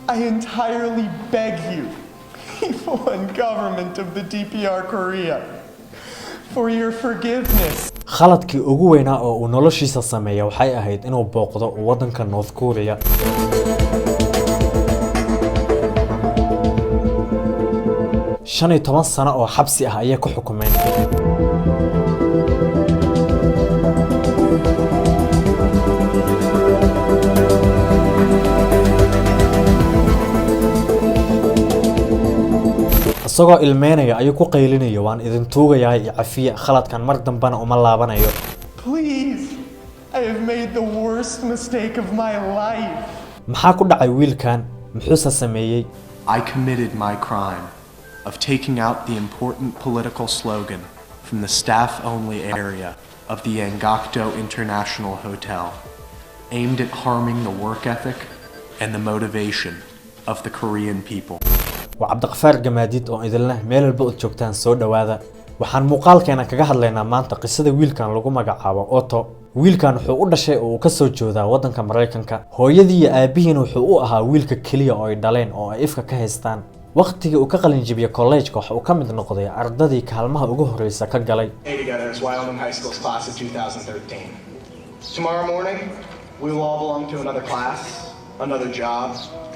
I entirely beg you, people and government of the DPR Korea, for your forgiveness. khaladkii ugu weynaa oo uu noloshiisa sameeyay waxay ahayd inuu booqdo waddanka North Korea. shan iyo toban sano oo xabsi ah ayay ku xukumeen. isagoo ilmeynaya ayuu ku qaylinaya waan idin tuugayaa cafiya khaladkan mar dambana uma laabanayo. Please, I have made the worst mistake of my life. maxaa ku dhacay wiilkan muxuu sameeyay? I committed my crime of taking out the important political slogan from the staff-only area of the Yangakdo International Hotel, aimed at harming the work ethic and the motivation of the Korean people. وعبدالغفار جماديد oo idilna meel walba u joogtaan soo dhawaada waxaan muuqaalkeena kaga hadlaynaa maanta qisada wiilkan lagu magacaabo Otto. wiilkan wuxuu u dhashay oo ka soo jeedaa waddanka Mareykanka. hooyadii iyo aabihiina wuxuu u ahaa wiilka kaliya oo ay dhaleen oo ay ifka ka haystaan. waqtigii uu ka qalin jabiyay college-ka waxa uu ka mid noqday ardadii kaalmaha ugu horeysa ka galay. Together as Wyoming High School's class of 2013. Tomorrow morning, we will all belong to another class, another job,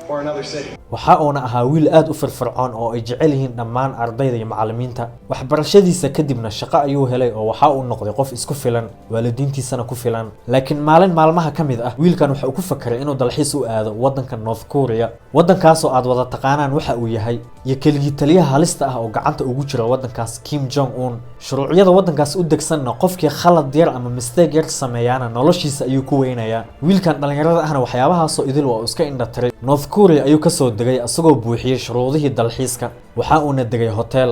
or another city. waxa uuna ahaa wiil aad u firfircoon oo ay jecel yihiin dhammaan ardayda iyo macallimiinta. waxbarashadiisa kadibna shaqo ayuu helay oo waxa uu noqday qof isku filan, waalidiintiisana ku filan. laakiin maalin maalmaha ka mid ah wiilkan waxa uu ku fakaray inuu dalxiis u aado waddanka North Korea. waddankaas oo aad wada taqaanaan waxa uu yahay iyo keligii taliyaha halista ah oo gacanta ugu jira waddankaas Kim Jong Un. shuruuciyada waddankaas u degsanna qofkii khalad yar ama mistake yar sameeyana noloshiisa ayuu ku weynayaa. wiilkan dhalinyarada ahna waxyaabahaas oo idil waa iska indhatiray. North Korea ayuu ka soo degay asagoo buuxiyay shuruudihii dalxiiska. waxa uuna degay hotel.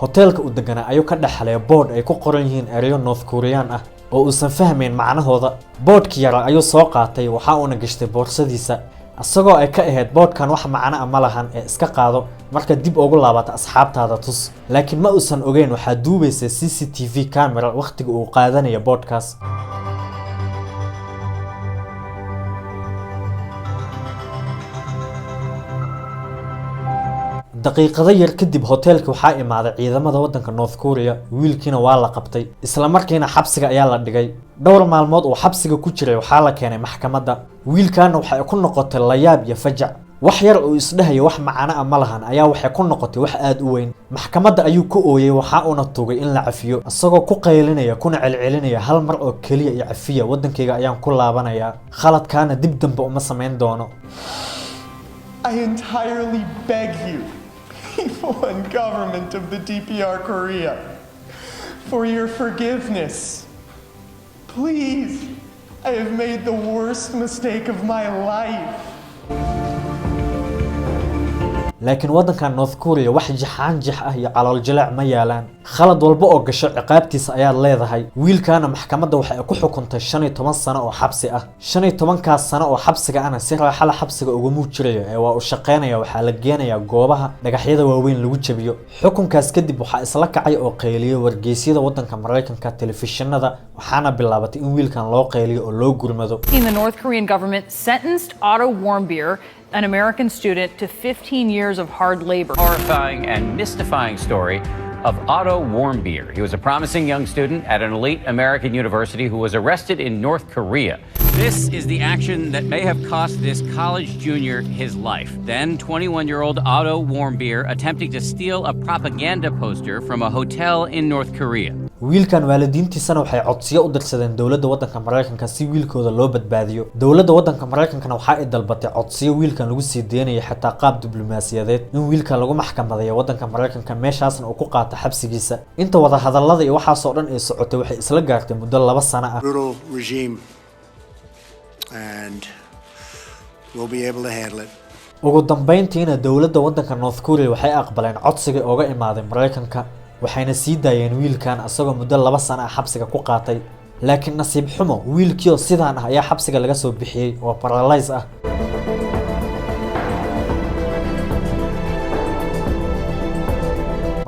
hotelka uu deganaa ayuu ka dhaxlay board ay ku qoran yihiin erayo North Korean ah oo uusan fahmayn macnahooda. boardkii yara ayuu soo qaatay waxa uuna gashtay boorsadiisa asagoo ay ka ahayd boardkan wax macno ah ma lahan ee iska qaado marka dib ugu laabata asxaabtaada tus. laakiin ma uusan ogeyn waxa duubaysay CCTV camera waqtiga uu qaadanaya boardkaas. daqiiqado yar kadib hotelka waxa imaaday ciidamada waddanka North Korea. wiilkiina waa la qabtay isla markiina xabsiga ayaa la dhigay. dhowr maalmood oo xabsiga ku jiray waxa la keenay maxkamadda. wiilkan waxa ku noqotay la yaab iyo fajac. wax yar oo isdhahayo wax macno ah ma lahan ayaa waxa ku noqotay wax aad u weyn. maxkamadda ayuu ku ooyay waxa uu tugay in la cafiyo asagoo ku qaylinaya kuna celcelinaya hal mar oo kaliya iyo cafiya waddankayga ayaan ku laabanaya khaladkaana dib dambe uma sameyn doono. I entirely beg you, people and government of the DPR Korea, for your forgiveness. Please, I have made the worst mistake of my life. laakiin waddanka North Korea wax jaxaan jax ah iyo calool jilaac ma yaalaan. khalad walba oo gasho ciqaabtiisa ayaa leedahay. wiilkaana maxkamadda waxa ay ku xukuntay 15 sano oo xabsi ah. 15kaas sano oo xabsiga ana si raaxo la xabsiga ugu muujirayo ee waa u shaqeynaya waxa la geenayaa goobaha dhagaxyada waaweyn lagu jabiyo. xukunkaas kadib waxa isla kacay oo qayliyay wargeysyada waddanka Mareykanka telefishinada waxaana bilaabatay in wiilkan loo qayliyo oo loo gurmado. The North Korean government sentenced Otto Warmbier, an American student, to 15 years of hard labor. Horrifying and mystifying story of Otto Warmbier. He was a promising young student at an elite American university who was arrested in North Korea. This is the action that may have cost this college junior his life. Then 21-year-old Otto Warmbier attempting to steal a propaganda poster from a hotel in North Korea. wiilkan waalidiintiisana waxay codsiyo u dirsadeen dawladda waddanka Mareykanka si wiilkooda loo badbaadiyo. dawladda waddanka Mareykankana waxa ay dalbatay codsiyo wiilkan lagu sii deynayay xitaa qaab diblomaasiyadeed in wiilkan lagu maxkamadeeyo waddanka Mareykanka meeshaasna uu ku qaato xabsigiisa. inta wada hadallada iyo waxaas oo dhan ay socotay waxay isla gaartay muddo 2 sano ah. Brutal regime and we'll be able to handle it. ugu dambeyntiina dawladda waddanka North Korea waxay aqbaleen codsiga uga imaaday Mareykanka waxayna sii daayeen wiilkan asagoo muddo 2 sano ah xabsiga ku qaatay. laakiin nasiib xumo wiilkii oo sidaan ah ayaa xabsiga laga soo bixiyay oo paralyze ah.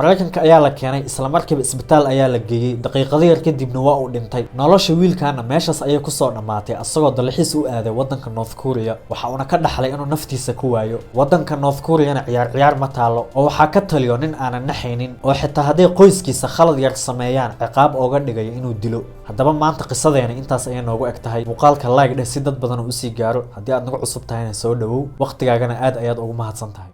Mareykanka ayaa la keenay isla markiiba isbitaal ayaa la geeyay daqiiqado yar kadibna waa uu dhintay nolosha wiilkaana meeshaas ayay ku soo dhamaatay asagoo dalxiis u aaday wadanka North Korea waxa uu ka dhaxlay inuu naftiisa ku waayo wadanka North Korea ciyaar ma taalo oo waxa ka taliyo nin aanan naxaynin oo xitaa haday qoyskiisa khalad yar sameeyaan ciqaab ooga dhigay inuu dilo haddaba maanta qisadeena intaas ayay noogu egtahay muuqaalka like si dad badan u sii gaaro haddii aad nagu cusub tahayna soo dhawow waqtigaagana aad ayaad ugu mahadsan tahay